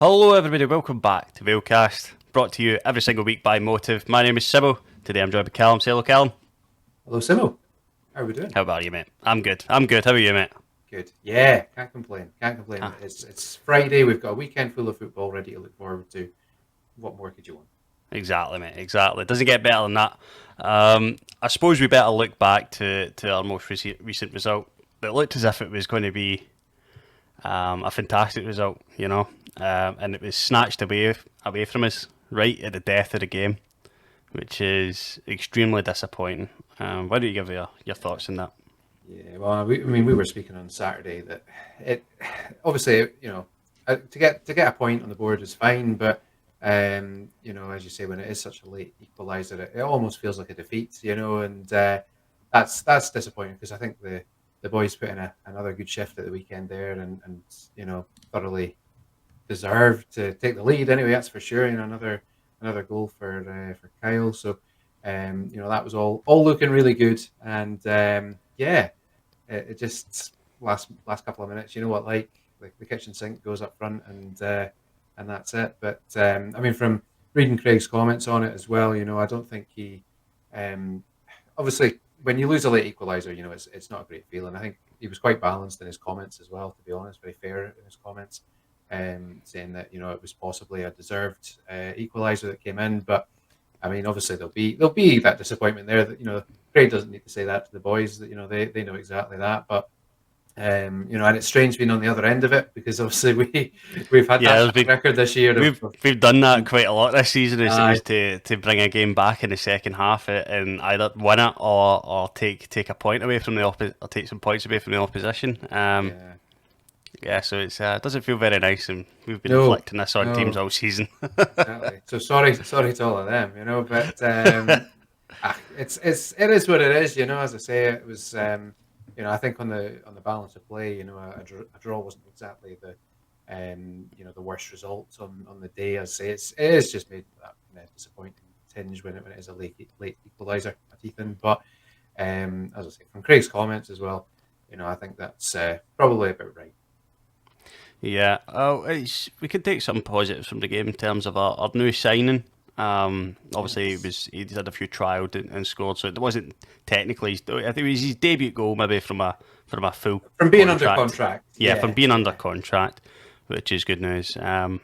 Hello, everybody. Welcome back to Valecast, brought to you every single week by Motive. My name is Sybil. Today I'm joined by Callum. Say hello, Callum. Hello, Simo. How are we doing? How about you, mate? I'm good. I'm good. How are you, mate? Good. Yeah, can't complain. Can't complain. Ah, It's Friday. We've got a weekend full of football ready to look forward to. What more could you want? exactly, mate. Exactly. It doesn't get better than that. I suppose we better look back to our most recent result. It looked as if it was going to be a fantastic result, and it was snatched away from us right at the death of the game, which is extremely disappointing. Why don't you give your thoughts on that? Yeah. Well, we were speaking on Saturday that it obviously to get a point on the board is fine, but as you say, when it is such a late equaliser, it almost feels like a defeat, and that's disappointing because I think the boys put in another good shift at the weekend there, and thoroughly deserved to take the lead anyway. That's for sure. Another goal for Kyle. So that was all looking really good. And yeah, it just last couple of minutes. You know what, like the kitchen sink goes up front, and that's it. But from reading Craig's comments on it as well, I don't think he um, obviously when you lose a late equaliser, it's not a great feeling. I think he was quite balanced in his comments as well, to be honest, very fair in his comments, saying that it was possibly a deserved equaliser that came in, but obviously there'll be that disappointment there that Craig doesn't need to say that to the boys that they know exactly that, but and it's strange being on the other end of it because obviously we've had Yeah, that there's track been record this year of we've done that quite a lot this season. Is uh, to bring a game back in the second half and either win it or take a point away from the or take some points away from the opposition. yeah. Yeah, so it doesn't feel very nice, and we've been No, inflicting this on teams no. all season. Exactly. So sorry to all of them, but it is what it is, As I say, it was, I think on the balance of play, a draw wasn't exactly the worst result on the day. As I say, it is just made that kind of disappointing tinge when it is a late equaliser at Ethan. But as I say, from Craig's comments as well, I think that's probably about right. Yeah, oh, we could take some positives from the game in terms of our new signing. Obviously, Yes. he had a few trials and scored, so it wasn't technically. I think it was his debut goal, maybe from a full From being under contract. contract, Yeah, from yeah, being under yeah. contract, which is good news. Yeah, and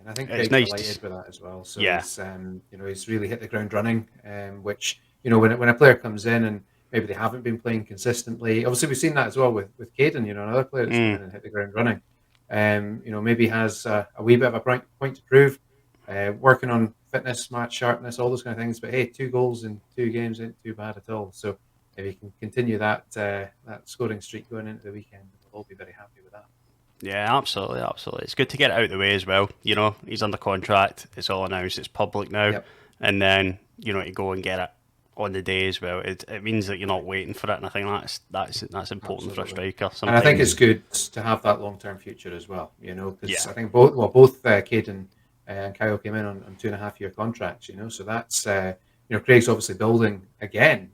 I think It's Craig's nice to, delighted with that as well. So yeah, he's really hit the ground running, which when a player comes in and maybe they haven't been playing consistently. Obviously, we've seen that as well with Caden. Another player that's come mm, in and hit the ground running. Maybe has a wee bit of a point to prove, working on fitness, match sharpness, all those kind of things. But hey, 2 goals in 2 games ain't too bad at all. So if he can continue that scoring streak going into the weekend, we'll all be very happy with that. yeah, absolutely, absolutely. It's good to get it out of the way as well. He's under contract. It's all announced. It's public now, Yep. and then to go and get it on the day as well. It means that you're Yeah. not waiting for it, and I think that's important for a Absolutely. striker. And I think it's Sometimes, good to have that long term future as well, because yeah, I think both Cade and Kyle came in on 2.5 year contracts, so that's, Craig's obviously building again.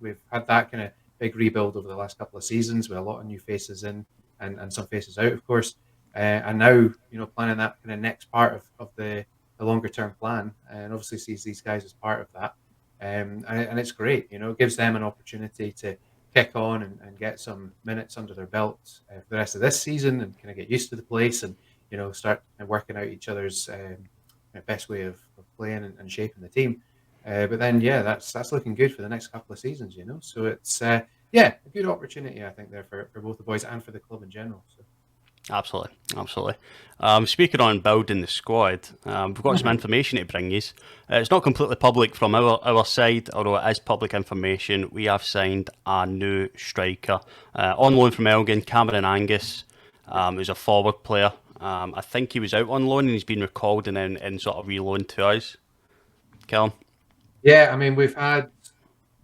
We've had that kind of big rebuild over the last couple of seasons with a lot of new faces in and some faces out, of course. And now, planning that kind of next part of the longer term plan and obviously sees these guys as part of that. And it's great, it gives them an opportunity to kick on and get some minutes under their belt for the rest of this season and kind of get used to the place and start working out each other's best way of playing and shaping the team. But then yeah, that's looking good for the next couple of seasons. So it's yeah, a good opportunity I think there for both the boys and for the club in general. So. absolutely, absolutely. Speaking on building the squad, we've got some Mhm. information to bring you. It's not completely public from our side, although it is public information. We have signed a new striker on loan from Elgin, Cameron Angus. Who's a forward player. I think he was out on loan and he's been recalled and then sort of reloaned to us. Callum. Yeah, we've had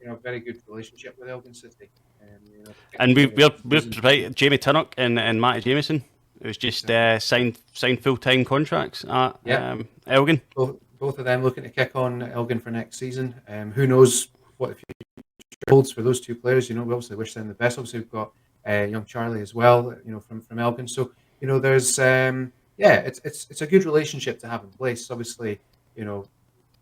a very good relationship with Elgin City, and And particularly this we're season. provided Jamie Turnock and Matty Jamieson, who's just Exactly. signed full time contracts at Yeah, Elgin. both of them looking to kick on Elgin for next season. Who knows what the future holds for those two players? We obviously wish them the best. Obviously, we've got young Charlie as well. From Elgin. So there's yeah, it's a good relationship to have in place. Obviously, you know,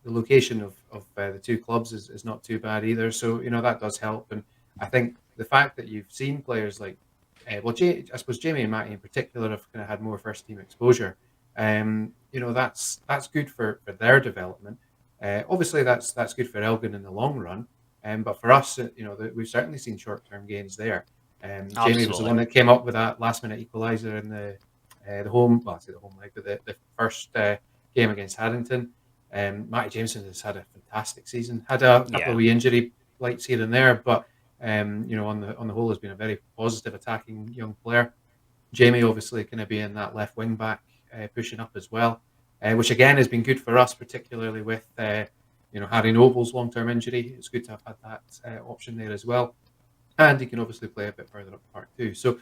the location of the two clubs is not too bad either. So that does help. And I think the fact that you've seen players like, I suppose Jamie and Matty in particular have kind of had more first team exposure. That's good for their development. Obviously, that's good for Elgin in the long run. But for us, we've certainly seen short term gains there. Jamie was the Absolutely. one that came up with that last minute equaliser in the home, well, I say the home leg, but the first game against Haddington. Matty Jameson has had a fantastic season. Had a couple Yeah. of wee injury blights here and there, but on the whole, has been a very positive attacking young player. Jamie obviously going to be in that left wing back, pushing up as well, which again has been good for us, particularly with Harry Noble's long term injury. It's good to have had that option there as well, and he can obviously play a bit further up the park too. So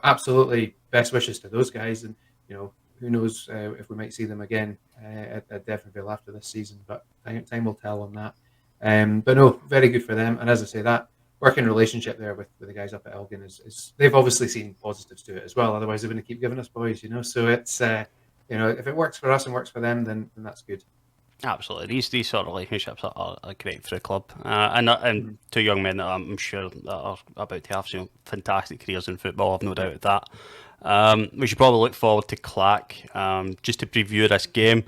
absolutely best wishes to those guys, and who knows if we might see them again at Deveronvale after this season, but time will tell on that. But no, very good for them, and as I say, that working relationship there with the guys up at Elgin is they've obviously seen positives to it as well. Otherwise, they're going to keep giving us boys, So it's if it works for us and works for them, then that's good. Absolutely, these sort of relationships are great for the club, and Mhm. two young men that I'm sure that are about to have some fantastic careers in football. I've no doubt of that. We should probably look forward to Clack. Just to preview this game,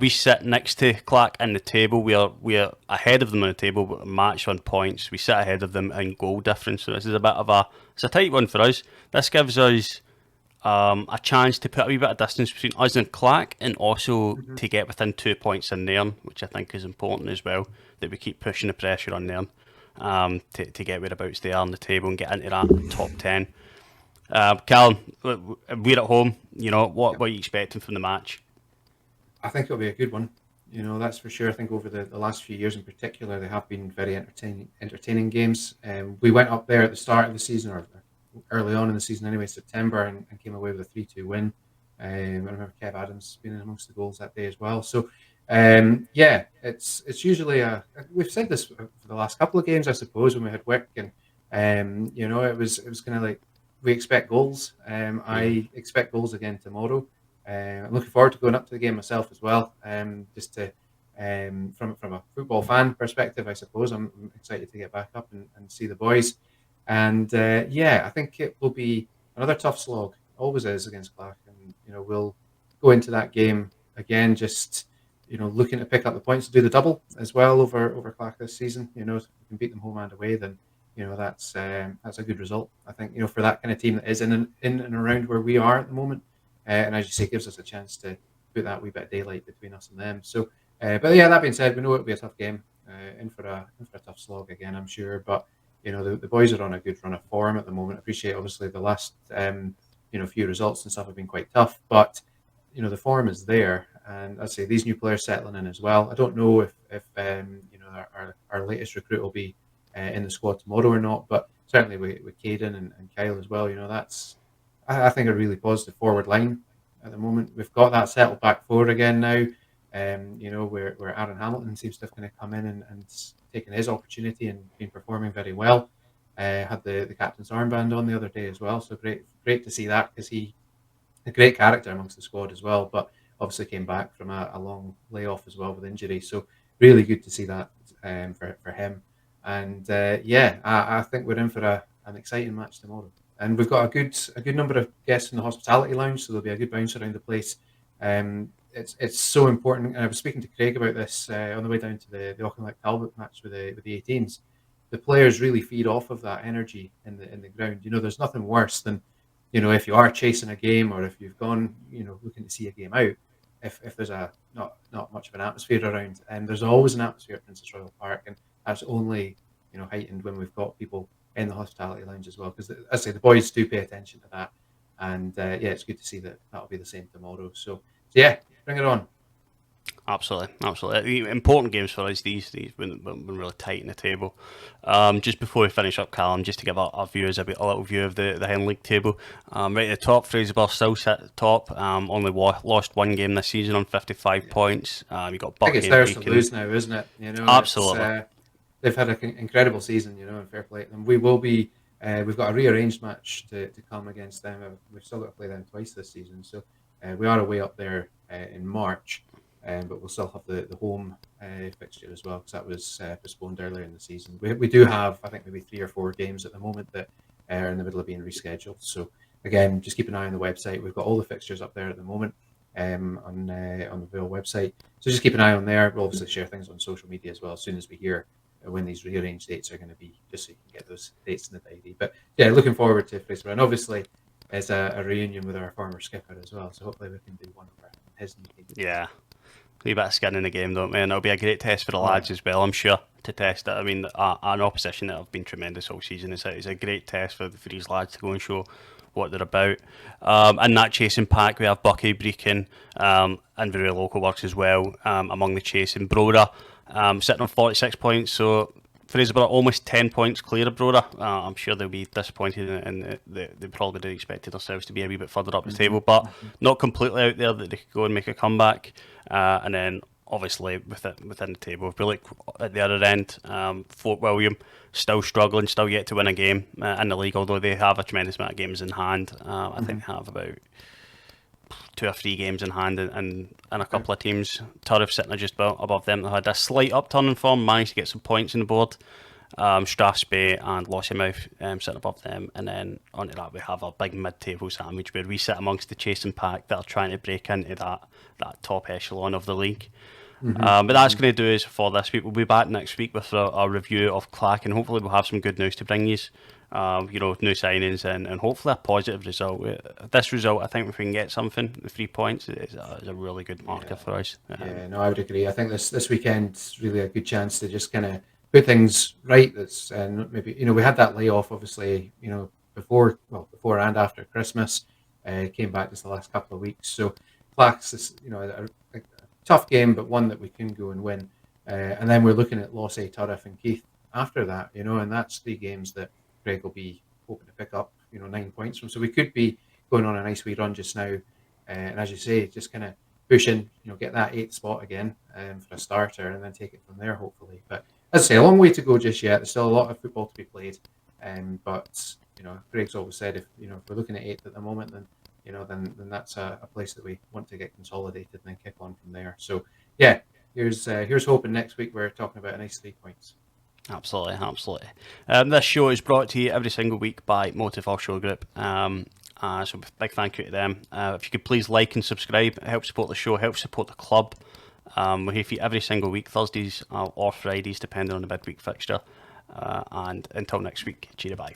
we sit next to Clack in the table. We are ahead of them on the table, but matched on points. We sit ahead of them in goal difference. So this is a bit of it's a tight one for us. This gives us a chance to put a wee bit of distance between us and Clack, and also Mhm. to get within 2 points in Nairn, which I think is important as well. That we keep pushing the pressure on Nairn to get whereabouts they are on the table and get into that top 10. Callum, we're at home. What are you expecting from the match? I think it'll be a good one. That's for sure. I think over the last few years in particular, they have been very entertaining games. We went up there at the start of the season, or early on in the season anyway, September, and came away with a 3-2 win. I remember Kev Adams being in amongst the goals that day as well. So, yeah, it's usually we've said this for the last couple of games, I suppose, when we had Wick, and it was kind of like we expect goals. Mm. I expect goals again tomorrow. I'm looking forward to going up to the game myself as well. Just to from a football fan perspective, I suppose I'm excited to get back up and see the boys. And yeah, I think it will be another tough slog. Always is against Clark, and we'll go into that game again. Just looking to pick up the points to do the double as well over Clark this season. If we can beat them home and away, then that's a good result. I think for that kind of team that is in and around where we are at the moment. And as you say, it gives us a chance to put that wee bit of daylight between us and them. So, but yeah, that being said, we know it'll be a tough game. In for a tough slog again, I'm sure. But the boys are on a good run of form at the moment. I appreciate obviously the last few results and stuff have been quite tough, but the form is there. And I'd say these new players settling in as well. I don't know if our latest recruit will be in the squad tomorrow or not, but certainly with Caden and Kyle as well. That's I think a really positive forward line at the moment. We've got that settled back forward again now. Where Aaron Hamilton seems to have kind of come in and taken his opportunity and been performing very well. Had the captain's armband on the other day as well, so great to see that because he a great character amongst the squad as well. But obviously came back from a long layoff as well with injury, so really good to see that for him. And yeah, I think we're in for an exciting match tomorrow. And we've got a good number of guests in the hospitality lounge, so there'll be a good bounce around the place. It's so important. And I was speaking to Craig about this on the way down to the Auchinleck Talbot match with the 18s. The players really feed off of that energy in the ground. There's nothing worse than if you are chasing a game or if you've gone looking to see a game out. If there's a not much of an atmosphere around, and there's always an atmosphere at Princess Royal Park, and that's only heightened when we've got people in the hospitality lounge as well. Because as I say, the boys do pay attention to that, and yeah, it's good to see that that'll be the same tomorrow. So yeah, bring it on. Absolutely, absolutely. Important games for us. These when really tight in the table. Just before we finish up, Callum, just to give our viewers a little view of the Hen League table. Right at the top, Fraserburgh still sit at the top. Only lost one game this season on 55 Yeah, points. You got I think it's Buckingham theirs to Beacon. lose now, isn't it? It's Absolutely. they've had an incredible season, and fair play to them. We will be. We've got a rearranged match to come against them. We've still got to play them twice this season, so We are away up there in March, but we'll still have the home fixture as well because that was postponed earlier in the season. We do have, I think, maybe 3 or 4 games at the moment that are in the middle of being rescheduled. So again, just keep an eye on the website. We've got all the fixtures up there at the moment on the Vale website. So just keep an eye on there. We'll obviously share things on social media as well as soon as we hear when these rearranged dates are going to be, just so you can get those dates in the diary. But yeah, looking forward to Fraser, and obviously it's a reunion with our former skipper as well. So hopefully we can do one of his new team. Yeah. A wee bit of skin in the game, don't we? And it'll be a great test for the lads Yeah. as well, I'm sure, to test it. I mean, an opposition that have been tremendous all season. It's a great test for these lads to go and show what they're about. In that chasing pack, we have Bucky, Brecon, and very local works as well among the chasing. Broda sitting on 46 points, so Fraserburgh almost 10 points clear of Broda. I'm sure they'll be disappointed and they probably did expected themselves to be a wee bit further up the table, but not completely out there that they could go and make a comeback. And then obviously within the table, if we look at the other end, Fort William still struggling, still yet to win a game in the league, although they have a tremendous amount of games in hand. I think they have about 2 or 3 games in hand and a couple of teams. Turriff sitting just above them. They had a slight upturn in form, managed to get some points on the board. Strathspey and Lossiemouth sitting above them, and then onto that we have a big mid-table sandwich where we sit amongst the chasing pack that are trying to break into that top echelon of the league. But that's going to do us for this week. We'll be back next week with a review of Clack, and hopefully we'll have some good news to bring you. New signings and hopefully a positive result. This result, I think if we can get something, the 3 points is a really good marker for us. Yeah, no, I would agree. I think this weekend's really a good chance to just kind of put things right. That's and maybe we had that layoff obviously before and after Christmas. Came back just the last couple of weeks. So Clacks is a tough game, but one that we can go and win. And then we're looking at Lossy, Turriff, and Keith after that. And that's 3 games that Greg will be hoping to pick up 9 points from. So we could be going on a nice wee run just now. And as you say, just kind of pushing, get that 8th spot again for a starter, and then take it from there, hopefully. But as I say, a long way to go just yet. There's still a lot of football to be played. But Greg's always said if we're looking at 8th at the moment, then then that's a place that we want to get consolidated and then kick on from there. So yeah, here's hoping next week we're talking about a nice 3 points. Absolutely. This show is brought to you every single week by Motive Offshore Group. So big thank you to them. If you could please like and subscribe, it helps support the show, helps support the club. We're here for you every single week, Thursdays or Fridays, depending on the midweek fixture. And until next week, cheerio bye.